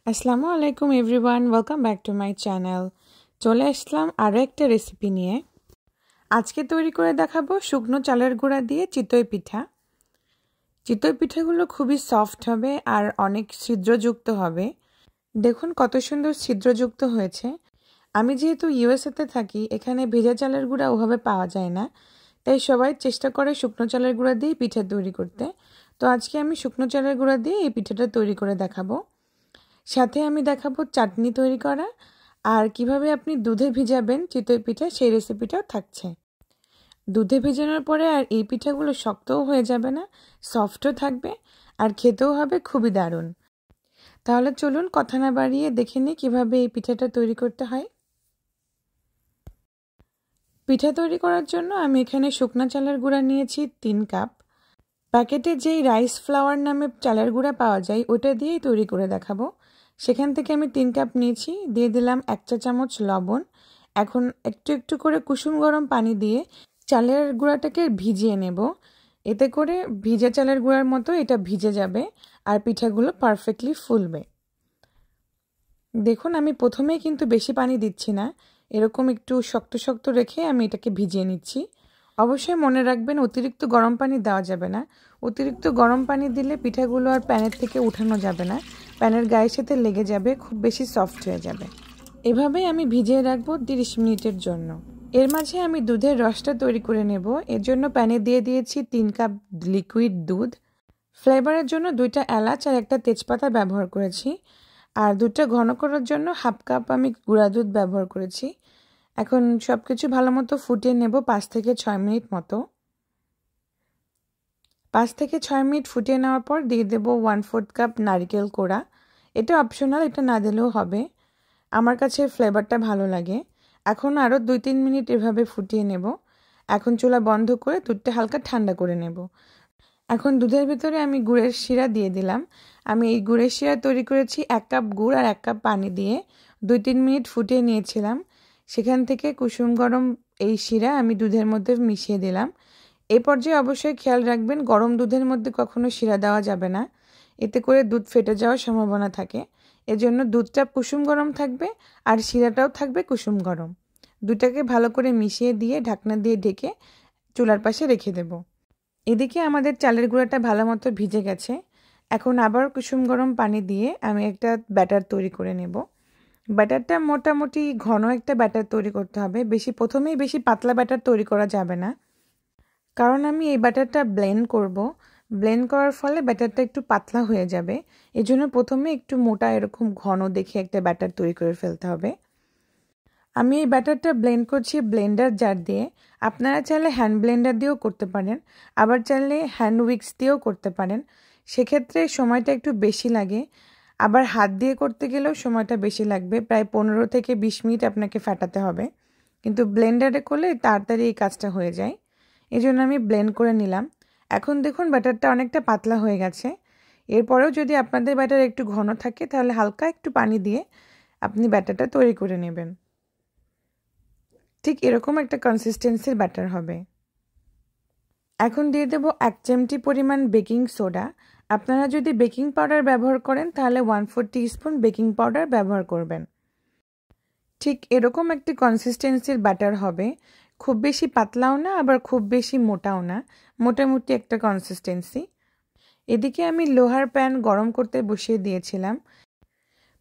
আসসালামু আলাইকুম everyone, welcome back to my channel. চলে আসলাম আরও একটা রেসিপি নিয়ে। আজকে তৈরি করে দেখাবো শুকনো চালের গুঁড়া দিয়ে চিতই পিঠা। চিতই পিঠাগুলো খুবই সফট হবে আর অনেক ছিদ্রযুক্ত হবে। দেখুন কত সুন্দর ছিদ্রযুক্ত হয়েছে। আমি যেহেতু ইউএসএতে থাকি, এখানে ভেজা চালের গুঁড়া ওভাবে পাওয়া যায় না, তাই সবাই চেষ্টা করে শুকনো চালের গুঁড়া দিয়ে পিঠা তৈরি করতে। তো আজকে আমি শুকনো চালের গুঁড়া দিয়ে এই পিঠাটা তৈরি করে দেখাবো। সাথে আমি দেখাবো চাটনি তৈরি করা আর কিভাবে আপনি দুধে ভিজাবেন চিতই পিঠা, সেই রেসিপিটাও থাকছে। দুধে ভেজানোর পরে আর এই পিঠাগুলো শক্তও হয়ে যাবে না, সফটও থাকবে আর খেতেও হবে খুবই দারুণ। তাহলে চলুন কথা না বাড়িয়ে দেখে নিই কীভাবে এই পিঠাটা তৈরি করতে হয়। পিঠা তৈরি করার জন্য আমি এখানে শুকনা চালের গুঁড়া নিয়েছি 3 কাপ। প্যাকেটে যেই রাইস ফ্লাওয়ার নামে চালের গুঁড়া পাওয়া যায় ওটা দিয়েই তৈরি করে দেখাবো। সেখান থেকে আমি 3 কাপ নিয়েছি, দিয়ে দিলাম 1 চা চামচ লবণ। এখন একটু একটু করে কুসুম গরম পানি দিয়ে চালের গুঁড়াটাকে ভিজিয়ে নেব। এতে করে ভিজে চালের গুঁড়ার মতো এটা ভিজে যাবে আর পিঠাগুলো পারফেক্টলি ফুলবে। দেখুন আমি প্রথমেই কিন্তু বেশি পানি দিচ্ছি না, এরকম একটু শক্ত শক্ত রেখে আমি এটাকে ভিজিয়ে নিচ্ছি। অবশ্যই মনে রাখবেন অতিরিক্ত গরম পানি দেওয়া যাবে না। অতিরিক্ত গরম পানি দিলে পিঠাগুলো আর প্যানের থেকে উঠানো যাবে না, প্যানের গায়ের সাথে লেগে যাবে, খুব বেশি সফট হয়ে যাবে। এভাবেই আমি ভিজিয়ে রাখবো 30 মিনিটের জন্য। এর মাঝে আমি দুধের রসটা তৈরি করে নেব। এর জন্য প্যানে দিয়ে দিয়েছি 3 কাপ লিকুইড দুধ। ফ্লেভারের জন্য 2টা এলাচ আর একটা তেজপাতা ব্যবহার করেছি। আর দুধটা ঘন করার জন্য 1/2 কাপ আমি গুঁড়া দুধ ব্যবহার করেছি। এখন সব কিছু ভালো মতো ফুটিয়ে নেব 5 থেকে 6 মিনিট মতো। 5 থেকে 6 মিনিট ফুটিয়ে নেওয়ার পর দিয়ে দেব 1/4 কাপ নারকেল কোড়া। এটা অপশনাল, এটা না দিলেও হবে, আমার কাছে ফ্লেভারটা ভালো লাগে। এখন আরও 2-3 মিনিট এভাবে ফুটিয়ে নেব। এখন চুলা বন্ধ করে দুধটা হালকা ঠান্ডা করে নেব। এখন দুধের ভিতরে আমি গুড়ের শিরা দিয়ে দিলাম। আমি এই গুড়ের শিরা তৈরি করেছি 1 কাপ গুড় আর 1 কাপ পানি দিয়ে 2-3 মিনিট ফুটিয়ে নিয়েছিলাম। সেখান থেকে কুসুম গরম এই শিরা আমি দুধের মধ্যে মিশিয়ে দিলাম। এই পর্যায়ে অবশ্যই খেয়াল রাখবেন গরম দুধের মধ্যে কখনো শিরা দেওয়া যাবে না, এতে করে দুধ ফেটে যাওয়ার সম্ভাবনা থাকে। এজন্য দুধটা কুসুম গরম থাকবে আর শিরাটাও থাকবে কুসুম গরম। দুটাকে ভালো করে মিশিয়ে দিয়ে ঢাকনা দিয়ে ঢেকে চুলার পাশে রেখে দেব। এদিকে আমাদের চালের গুঁড়াটা ভালো মতো ভিজে গেছে। এখন আবার কুসুম গরম পানি দিয়ে আমি একটা ব্যাটার তৈরি করে নেব। ব্যাটারটা মোটামুটি ঘন একটা ব্যাটার তৈরি করতে হবে, প্রথমেই বেশি পাতলা ব্যাটার তৈরি করা যাবে না, কারণ আমি এই ব্যাটারটা ব্লেন্ড করব। ব্লেন্ড করার ফলে ব্যাটারটা একটু পাতলা হয়ে যাবে, এজন্য প্রথমে একটু মোটা এরকম ঘন দেখে একটা ব্যাটার তৈরি করে ফেলতে হবে। আমি এই ব্যাটারটা ব্লেন্ড করছি ব্লেন্ডার জার দিয়ে। আপনারা চাইলে হ্যান্ড ব্লেন্ডার দিয়েও করতে পারেন, আবার চাইলে হ্যান্ড উইক্স দিয়েও করতে পারেন। সেক্ষেত্রে সময়টা একটু বেশি লাগে, আবার হাত দিয়ে করতে গেলেও সময়টা বেশি লাগবে, প্রায় 15 থেকে 20 মিনিট আপনাকে ফাটাতে হবে। কিন্তু ব্লেন্ডারে করলে তাড়াতাড়ি এই কাজটা হয়ে যায়, এই জন্য আমি ব্লেন্ড করে নিলাম। এখন দেখুন ব্যাটারটা অনেকটা পাতলা হয়ে গেছে। এরপরেও যদি আপনাদের ব্যাটার একটু ঘন থাকে তাহলে হালকা একটু পানি দিয়ে আপনি ব্যাটারটা তৈরি করে নেবেন। ঠিক এরকম একটা কনসিস্টেন্সির ব্যাটার হবে। এখন দিয়ে দেব 1 চিমটি পরিমাণ বেকিং সোডা। আপনারা যদি বেকিং পাউডার ব্যবহার করেন তাহলে 1/4 টিস্পুন বেকিং পাউডার ব্যবহার করবেন। ঠিক এরকম একটি কনসিস্টেন্সির ব্যাটার হবে, খুব বেশি পাতলাও না আবার খুব বেশি মোটাও না, মোটামুটি একটা কনসিস্টেন্সি। এদিকে আমি লোহার প্যান গরম করতে বসিয়ে দিয়েছিলাম।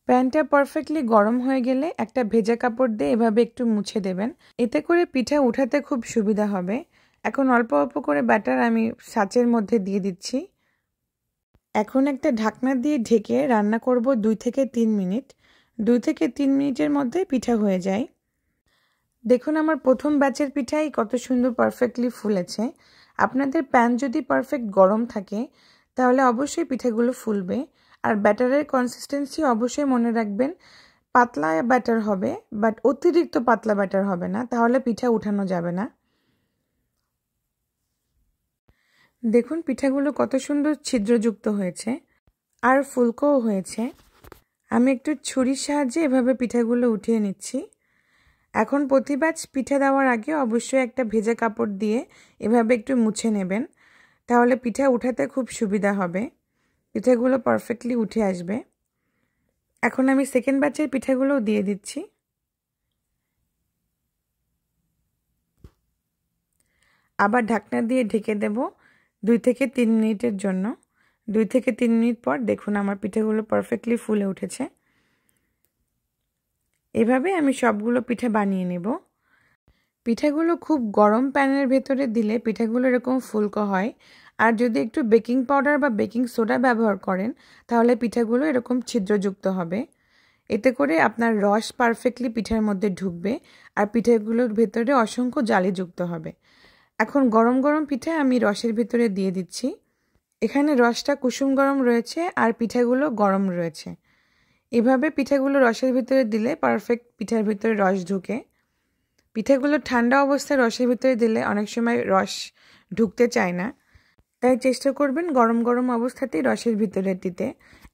প্যানটা পারফেক্টলি গরম হয়ে গেলে একটা ভেজা কাপড় দিয়ে এভাবে একটু মুছে দেবেন, এতে করে পিঠা উঠাতে খুব সুবিধা হবে। এখন অল্প অল্প করে ব্যাটার আমি ছাঁচের মধ্যে দিয়ে দিচ্ছি। এখন একটা ঢাকনা দিয়ে ঢেকে রান্না করব 2 থেকে 3 মিনিট। 2 থেকে 3 মিনিটের মধ্যে পিঠা হয়ে যায়। দেখুন আমার প্রথম ব্যাচের পিঠাই কত সুন্দর পারফেক্টলি ফুলেছে। আপনাদের প্যান যদি পারফেক্ট গরম থাকে তাহলে অবশ্যই পিঠাগুলো ফুলবে। আর ব্যাটারের কনসিস্টেন্সি অবশ্যই মনে রাখবেন পাতলা ব্যাটার হবে, বাট অতিরিক্ত পাতলা ব্যাটার হবে না, তাহলে পিঠা উঠানো যাবে না। দেখুন পিঠাগুলো কত সুন্দর ছিদ্রযুক্ত হয়েছে আর ফুলকোও হয়েছে। আমি একটু ছুরির সাহায্যে এভাবে পিঠাগুলো উঠিয়ে নিচ্ছি। এখন প্রতি ব্যাচ পিঠা দেওয়ার আগে অবশ্যই একটা ভেজা কাপড় দিয়ে এভাবে একটু মুছে নেবেন, তাহলে পিঠা উঠাতে খুব সুবিধা হবে, পিঠাগুলো পারফেক্টলি উঠে আসবে। এখন আমি সেকেন্ড ব্যাচের পিঠাগুলোও দিয়ে দিচ্ছি। আবার ঢাকনা দিয়ে ঢেকে দেব 2 থেকে 3 মিনিটের জন্য। 2 থেকে 3 মিনিট পর দেখুন আমার পিঠাগুলো পারফেক্টলি ফুলে উঠেছে। এভাবে আমি সবগুলো পিঠা বানিয়ে নেব। পিঠাগুলো খুব গরম প্যানের ভেতরে দিলে পিঠাগুলো এরকম ফুলকো হয়, আর যদি একটু বেকিং পাউডার বা বেকিং সোডা ব্যবহার করেন তাহলে পিঠাগুলো এরকম ছিদ্রযুক্ত হবে। এতে করে আপনার রস পারফেক্টলি পিঠার মধ্যে ঢুকবে আর পিঠাগুলোর ভেতরে অসংখ্য জালি যুক্ত হবে। এখন গরম গরম পিঠা আমি রসের ভিতরে দিয়ে দিচ্ছি। এখানে রসটা কুসুম গরম রয়েছে আর পিঠাগুলো গরম রয়েছে। এভাবে পিঠাগুলো রসের ভিতরে দিলে পারফেক্ট পিঠার ভিতরে রস ঢুকে। পিঠাগুলো ঠান্ডা অবস্থায় রসের ভিতরে দিলে অনেক সময় রস ঢুকতে চায় না, তাই চেষ্টা করবেন গরম গরম অবস্থাতেই রসের ভিতরে দিতে।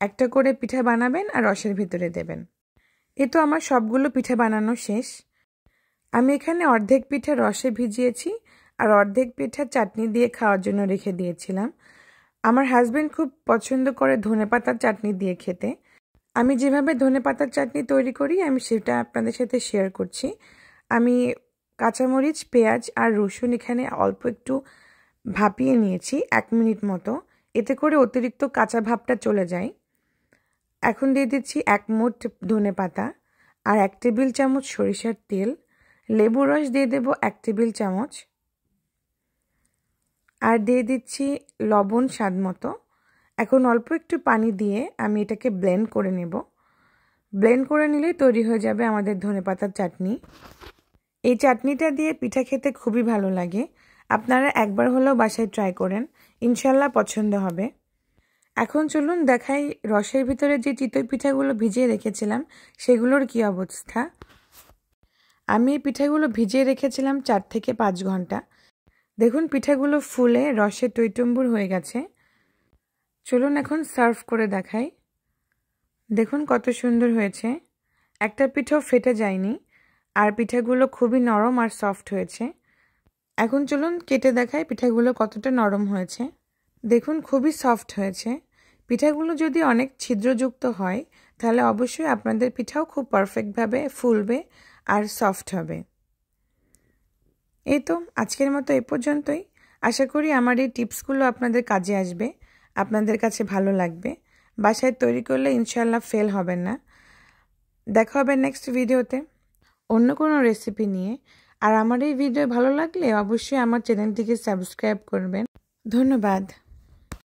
একটা করে পিঠা বানাবেন আর রসের ভিতরে দেবেন। এই তো আমার সবগুলো পিঠা বানানো শেষ। আমি এখানে অর্ধেক পিঠা রসে ভিজিয়েছি আর অর্ধেক পিঠা চাটনি দিয়ে খাওয়ার জন্য রেখে দিয়েছিলাম। আমার হাজবেন্ড খুব পছন্দ করে ধনেপাতার চাটনি দিয়ে খেতে। আমি যেভাবে ধনেপাতার চাটনি তৈরি করি আমি সেটা আপনাদের সাথে শেয়ার করছি। আমি কাঁচামরিচ, পেঁয়াজ আর রসুন এখানে অল্প একটু ভাপিয়ে নিয়েছি 1 মিনিট মতো, এতে করে অতিরিক্ত কাঁচা ভাবটা চলে যায়। এখন দিয়ে দিচ্ছি 1 মুঠ ধনেপাতা আর 1 টেবিল চামচ সরিষার তেল। লেবু রস দিয়ে দেব 1 টেবিল চামচ, আর দিয়ে দিচ্ছি লবণ স্বাদ মতো। এখন অল্প একটু পানি দিয়ে আমি এটাকে ব্লেন্ড করে নেব। ব্লেন্ড করে নিলেই তৈরি হয়ে যাবে আমাদের ধনেপাতার চাটনি। এই চাটনিটা দিয়ে পিঠা খেতে খুবই ভালো লাগে। আপনারা একবার হলেও বাসায় ট্রাই করেন, ইনশাল্লাহ পছন্দ হবে। এখন চলুন দেখাই রসের ভিতরে যে চিতই পিঠাগুলো ভিজিয়ে রেখেছিলাম সেগুলোর কি অবস্থা। আমি এই পিঠাগুলো ভিজিয়ে রেখেছিলাম 4 থেকে 5 ঘন্টা। দেখুন পিঠাগুলো ফুলে রসে টইটুম্বুর হয়ে গেছে। চলুন এখন সার্ভ করে দেখাই। দেখুন কত সুন্দর হয়েছে, একটা পিঠাও ফেটে যায়নি আর পিঠাগুলো খুবই নরম আর সফট হয়েছে। এখন চলুন কেটে দেখাই পিঠাগুলো কতটা নরম হয়েছে। দেখুন খুবই সফট হয়েছে। পিঠাগুলো যদি অনেক ছিদ্রযুক্ত হয় তাহলে অবশ্যই আপনাদের পিঠাও খুব পারফেক্টভাবে ফুলবে আর সফট হবে। এই তো আজকের মতো এ পর্যন্তই। আশা করি আমার এই টিপসগুলো আপনাদের কাজে আসবে, আপনাদের কাছে ভালো লাগবে। বাসায় তৈরি করলে ইনশাল্লাহ ফেল হবেন না। দেখা হবে নেক্সট ভিডিওতে অন্য কোনো রেসিপি নিয়ে। আর আমার এই ভিডিও ভালো লাগলে অবশ্যই আমার চ্যানেলটিকে সাবস্ক্রাইব করবেন। ধন্যবাদ।